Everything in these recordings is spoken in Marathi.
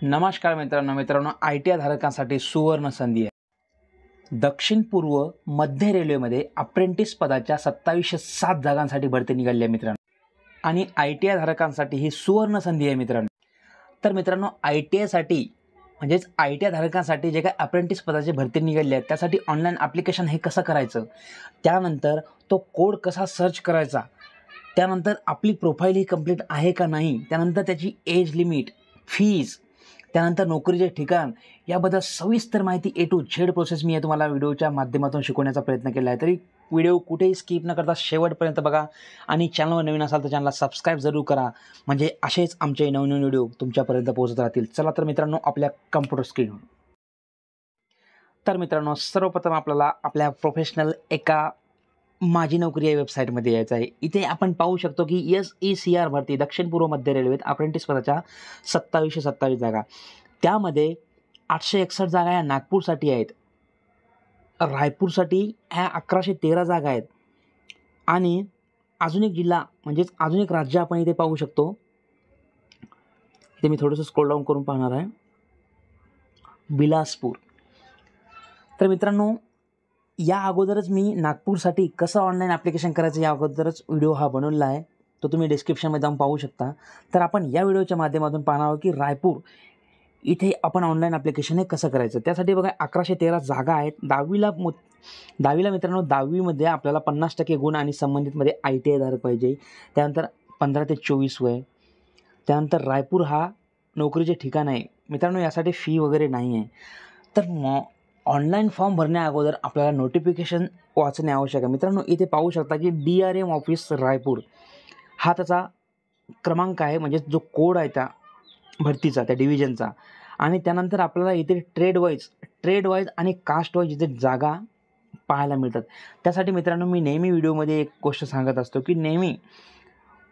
नमस्कार मित्रांनो ITI धारकांसाठी सुवर्ण संधी आहे। दक्षिण पूर्व मध्य रेल्वेमध्ये अप्रेंटिस पदाच्या 2707 जागांसाठी भरती निघाली आहे मित्रांनो। आणि ITI धारकांसाठी ही सुवर्ण संधी आहे मित्रांनो। तर मित्रांनो ITI साठी म्हणजेच ITI धारकांसाठी जे काही अप्रेंटिस पदाची भरती निघाली आहे त्यासाठी ऑनलाईन ॲप्लिकेशन हे कसं करायचं, त्यानंतर तो कोड कसा सर्च करायचा, त्यानंतर आपली प्रोफाईल ही कंप्लीट आहे का नाही, त्यानंतर त्याची एज लिमिट, फीज, त्यानंतर नोकरीचे ठिकाण याबद्दल सविस्तर माहिती A to Z प्रोसेस मी तुम्हाला व्हिडिओच्या माध्यमातून शिकवण्याचा प्रयत्न केला आहे। तरी व्हिडिओ कुठेही स्किप न करता शेवटपर्यंत बघा आणि चॅनलवर नवीन असाल तर चॅनलला सबस्क्राईब जरूर करा, म्हणजे असेच आमचे नवनवीन व्हिडिओ तुमच्यापर्यंत पोहोचत राहतील। चला तर मित्रांनो आपल्या कम्प्युटर स्क्रीनवर। तर मित्रांनो सर्वप्रथम आपल्याला आपल्या प्रोफेशनल एका माझी नोकरी या वेबसाईटमध्ये यायचं आहे। इथे आपण पाहू शकतो की SECR भरती दक्षिण पूर्व मध्य रेल्वेत अप्रेंटिस पदाच्या 2727 जागा, त्यामध्ये 861 जागा या नागपूरसाठी आहेत, रायपूरसाठी ह्या 1113 जागा आहेत आणि अजून एक जिल्हा म्हणजेच अजून एक राज्य आपण इथे पाहू शकतो। इथे मी थोडंसं स्क्रोल डाऊन करून पाहणार आहे, बिलासपूर। तर मित्रांनो या अगोदरच मी नागपूरसाठी कसं ऑनलाईन ॲप्लिकेशन करायचं या अगोदरच व्हिडिओ हा बनवला आहे, तो तुम्ही डिस्क्रिप्शनमध्ये जाऊन पाहू शकता। तर आपण या व्हिडिओच्या माध्यमातून पाहणार आहोत की रायपूर इथे आपण ऑनलाईन ॲप्लिकेशन हे कसं करायचं। त्यासाठी बघा 1113 जागा आहेत। दहावीला मित्रांनो 10वीमध्ये आपल्याला 50% गुण आणि संबंधितमध्ये ITI धारक पाहिजे, त्यानंतर 15 ते 24 वय, त्यानंतर रायपूर हा नोकरीचे ठिकाण आहे मित्रांनो। यासाठी फी वगैरे नाही आहे। तर ऑनलाईन फॉर्म भरण्या अगोदर आपल्याला नोटिफिकेशन वाचणे आवश्यक आहे मित्रांनो। इथे पाहू शकता की DRM ऑफिस रायपूर हा त्याचा क्रमांक आहे, म्हणजे जो कोड आहे त्या भरतीचा, त्या डिव्हिजनचा। आणि त्यानंतर आपल्याला इथे ट्रेड वाईज आणि कास्ट वाईज इथे जागा पाहायला मिळतात। त्यासाठी मित्रांनो मी नेहमी व्हिडिओमध्ये एक गोष्ट सांगत असतो की नेहमी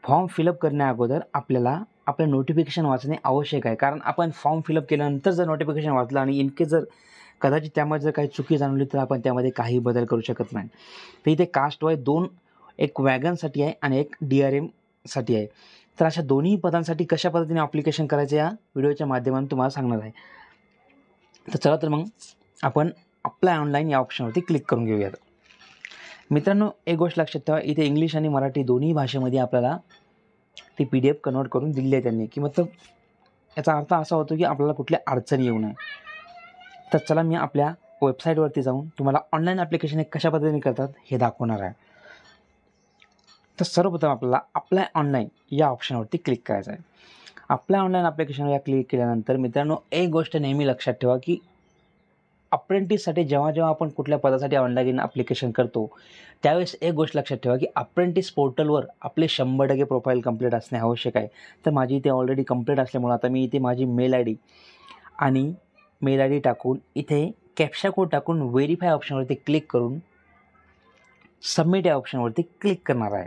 फॉर्म फिलअप करण्या अगोदर आपल्याला आपलं नोटिफिकेशन वाचणे आवश्यक आहे, कारण आपण फॉर्म फिलअप केल्यानंतर जर नोटिफिकेशन वाचलं आणि इनकेस जर कदाचित त्यामध्ये जर काही चुकी जाणवली तर आपण त्यामध्ये काही बदल करू शकत नाही। तर इथे कास्ट वाईज दोन, एक वॅगनसाठी आहे आणि एक DRMसाठी आहे। तर अशा दोन्ही पदांसाठी कशा पद्धतीने ॲप्लिकेशन करायचं या व्हिडिओच्या माध्यमातून तुम्हाला सांगणार आहे। तर चला तर मग आपण अप्लाय ऑनलाईन या ऑप्शनवरती क्लिक करून घेऊयात। मित्रांनो एक गोष्ट लक्षात ठेवा, इथे इंग्लिश आणि मराठी दोन्ही भाषेमध्ये आपल्याला ती PDF कन्वर्ट करून दिली आहे त्यांनी, की मतलब याचा अर्थ असा होतो की आपल्याला कुठल्या अडचणी येऊ नये। तर चला मी आपल्या वेबसाईटवरती जाऊन तुम्हाला ऑनलाईन ॲप्लिकेशन हे कशा पद्धतीने करतात हे दाखवणार आहे। तर सर्वप्रथम आपल्याला अप्लाय ऑनलाईन या ऑप्शनवरती क्लिक करायचं आहे। अप्लाय ऑनलाईन ॲप्लिकेशनवर या क्लिक केल्यानंतर मित्रांनो एक गोष्ट नेहमी लक्षात ठेवा की अप्रेंटिससाठी जेव्हा आपण कुठल्या पदासाठी ऑनलाईन ॲप्लिकेशन करतो त्यावेळेस एक गोष्ट लक्षात ठेवा की अप्रेंटिस पोर्टलवर आपले 100% प्रोफाईल कंप्लीट असणे आवश्यक आहे। तर माझी इथे ऑलरेडी कंप्लीट असल्यामुळे आता मी इथे माझी मेल आय डी टाकून इथे कॅप्चा कोड टाकून व्हेरीफाय ऑप्शनवरती क्लिक करून सबमिट या ऑप्शनवरती क्लिक करणार आहे।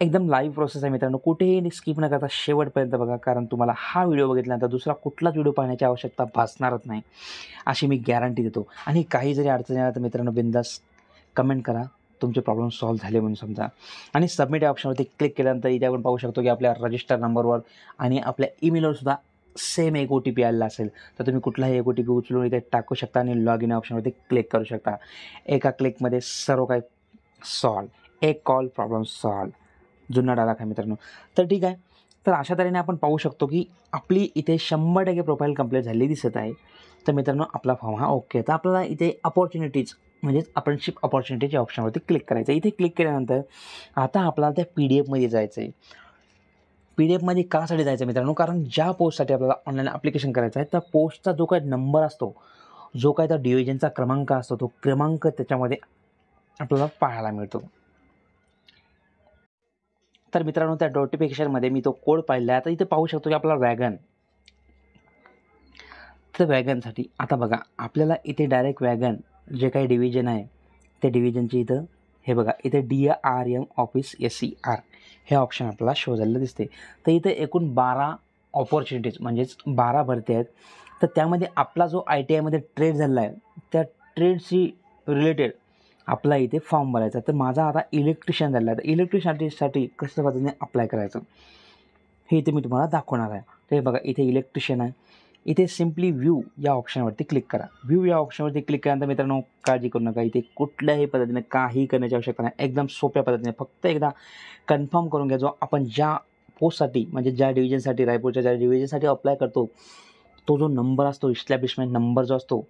एकदम लाईव्ह प्रोसेस आहे मित्रांनो, कुठेही स्किप न करता शेवटपर्यंत बघा, कारण तुम्हाला हा व्हिडिओ बघितल्यानंतर दुसरा कुठलाच व्हिडिओ पाहण्याची आवश्यकता भासणारच नाही अशी मी गॅरंटी देतो। आणि काही जरी अडचणी आल्या तर मित्रांनो बिंदास कमेंट करा, तुमचे प्रॉब्लेम सॉल्व्ह झाले म्हणून समजा। आणि सबमिट या ऑप्शनवरती क्लिक केल्यानंतर इथे आपण पाहू शकतो की आपल्या रजिस्टर नंबरवर आणि आपल्या ईमेलवर सुद्धा सेम एक OTP आलेला असेल, तर तुम्ही कुठलाही एक OTP उचलून इथे टाकू शकता आणि लॉग इन ऑप्शनवरती क्लिक करू शकता। एका क्लिकमध्ये सर्व काही सॉल्व, एक कॉल प्रॉब्लेम सॉल्व, जुना डायलॉग आहे मित्रांनो। तर ठीक आहे, तर अशा तऱ्हेने आपण पाहू शकतो की आपली इथे 100% प्रोफाईल कंप्लीट झाली दिसत आहे। तर मित्रांनो आपला फॉर्म हा ओके। तर आपल्याला इथे अपॉर्च्युनिटीज म्हणजेच अप्रेंटिसशिप अपॉर्च्युनिटीच्या ऑप्शनवरती क्लिक करायचं आहे। इथे क्लिक केल्यानंतर आता आपल्याला त्या PDFमध्ये जायचं आहे। PDFमध्ये कासाठी जायचं मित्रांनो, कारण ज्या पोस्टसाठी आपल्याला ऑनलाईन ॲप्लिकेशन करायचं आहे त्या पोस्टचा जो काही नंबर असतो, जो काही त्या डिव्हिजनचा क्रमांक असतो, तो क्रमांक त्याच्यामध्ये आपल्याला पाहायला मिळतो। तर मित्रांनो त्या नोटिफिकेशनमध्ये मी तो कोड पाहिला आहे। आता इथे पाहू शकतो की आपला वॅगन, तर वॅगनसाठी आता बघा आपल्याला इथे डायरेक्ट वॅगन जे काही डिव्हिजन आहे त्या डिव्हिजनची इथं हे बघा, इथे DRM ऑफिस SER हे ऑप्शन आपल्याला शो झालेलं दिसते। तर इथे एकूण 12 ऑपॉर्च्युनिटीज म्हणजेच 12 भरती आहेत। तर त्यामध्ये आपला जो ITIमध्ये ट्रेड झालेला आहे त्या ट्रेडशी रिलेटेड आपला इथे फॉर्म भरायचा। तर माझा आता इलेक्ट्रिशियन झाला आहे, तर इलेक्ट्रिशियनसाठी कसं पद्धतीने अप्लाय करायचं हे इथे मी तुम्हाला दाखवणार आहे। हे बघा इथे इलेक्ट्रिशियन आहे. इथे सिम्पली व्ह्यू या ऑप्शनवरती क्लिक करा. व्ह्यू या ऑप्शनवरती क्लिक केल्यानंतर मित्रांनो काळजी करू नका, इथे कुठल्याही पद्धतीने काही करण्याची आवश्यकता नाही. एकदम सोप्या पद्धतीने फक्त एकदा कन्फर्म करून घ्या, जो आपण ज्या पोस्टसाठी म्हणजे ज्या डिव्हिजनसाठी रायपूरच्या ज्या डिव्हिजनसाठी अप्लाय करतो तो जो नंबर असतो, इस्टॅब्लिशमेंट नंबर जो असतो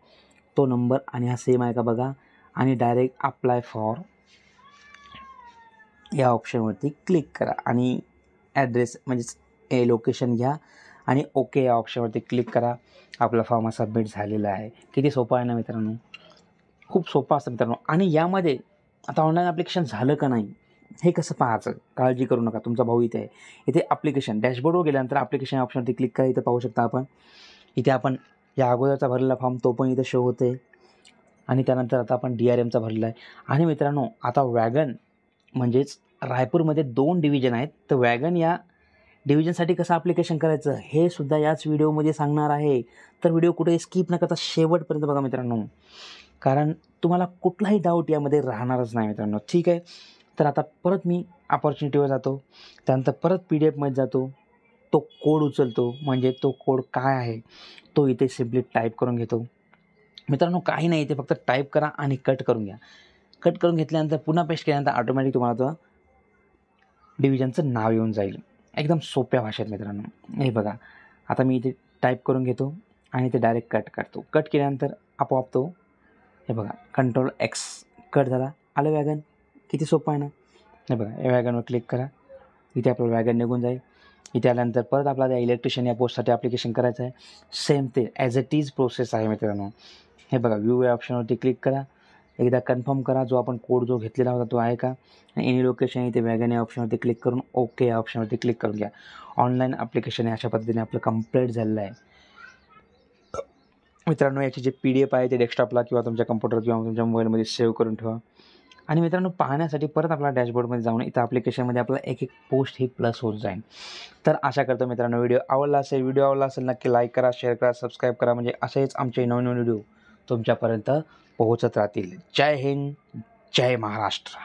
तो नंबर आणि हा सेम आहे का बघा, आणि डायरेक्ट अप्लाय फॉर या ऑप्शनवरती क्लिक करा आणि ॲड्रेस म्हणजेच लोकेशन घ्या आणि ओके या ऑप्शनवरती क्लिक करा. आपला फॉर्म सबमिट झालेला आहे. किती सोपं आहे ना मित्रांनो, खूप सोपं असतं मित्रांनो. आणि यामध्ये आता ऑनलाईन ॲप्लिकेशन झालं का नाही हे कसं पाहायचं, काळजी करू नका, तुमचा भाऊ इथे आहे. इथे ॲप्लिकेशन डॅशबोर्डवर गेल्यानंतर ॲप्लिकेशन ऑप्शनवरती क्लिक करा. इथं पाहू शकता आपण, इथे आपण या अगोदरचा भरलेला फॉर्म तो पण इथं शो होते आणि त्यानंतर आता आपण DRMचा भरलेला आहे. आणि मित्रांनो आता वॅगन म्हणजेच रायपूरमध्ये 2 डिव्हिजन आहेत, तर वॅगन या डिव्हिजनसाठी कसं ॲप्लिकेशन करायचं हे सुद्धा याच व्हिडिओमध्ये सांगणार आहे. तर व्हिडिओ कुठे स्किप न करता शेवटपर्यंत बघा मित्रांनो, कारण तुम्हाला कुठलाही डाऊट यामध्ये राहणारच नाही मित्रांनो. ठीक आहे, तर आता परत मी अपॉर्च्युनिटीवर जातो, त्यानंतर परत PDF जातो, तो कोड उचलतो, म्हणजे तो कोड काय आहे तो इथे सिम्पली टाईप करून घेतो. मित्रांनो काही नाही, इथे फक्त टाईप करा आणि कट करून घ्या. कट करून घेतल्यानंतर पुन्हा पेस्ट केल्यानंतर ऑटोमॅटिक तुम्हाला तो डिव्हिजनचं नाव येऊन जाईल, एकदम सोप्या भाषेत मित्रांनो. हे बघा आता मी इथे टाईप करून घेतो आणि ते डायरेक्ट कट करतो. कट केल्यानंतर आपोआप तो हे बघा Ctrl+X कट झाला, आलं वॅगन. किती सोपं आहे ना. हे बघा या वॅगनवर क्लिक करा, इथे आपलं वॅगन निघून जाईल. इथे आल्यानंतर परत आपल्याला त्या इलेक्ट्रिशियन या पोस्टसाठी ॲप्लिकेशन करायचं आहे. सेम ते ॲज इट इज प्रोसेस आहे मित्रांनो. हे बघा व्ह्यू या ऑप्शनवरती क्लिक करा, एकदा कन्फर्म करा जो आपण कोड जो घेतलेला होता तो आहे का, आणि एनी लोकेशन इथे वॅगन या ऑप्शनवरती क्लिक करून ओके या ऑप्शनवरती क्लिक करून घ्या. ऑनलाईन ॲप्लिकेशन अशा पद्धतीने आपलं कंप्लीट झालेलं आहे मित्रांनो. याची जे PDF आहे ते डेस्कटॉपला किंवा तुमच्या कम्प्युटर किंवा तुमच्या मोबाईलमध्ये सेव्ह करून ठेवा. आणि मित्रांनो पाहण्यासाठी परत आपला डॅशबोर्डमध्ये जाऊन इथं ॲप्लिकेशनमध्ये आपल्याला एक पोस्ट ही प्लस होत जाईल. तर आशा करतो मित्रांनो व्हिडिओ आवडला असेल नक्की लाईक करा, शेअर करा, सबस्क्राईब करा, म्हणजे असेच आमचे नवीन व्हिडिओ तुमच्यापर्यंत पोहोचत राहतील. जय हिंद, जय महाराष्ट्र.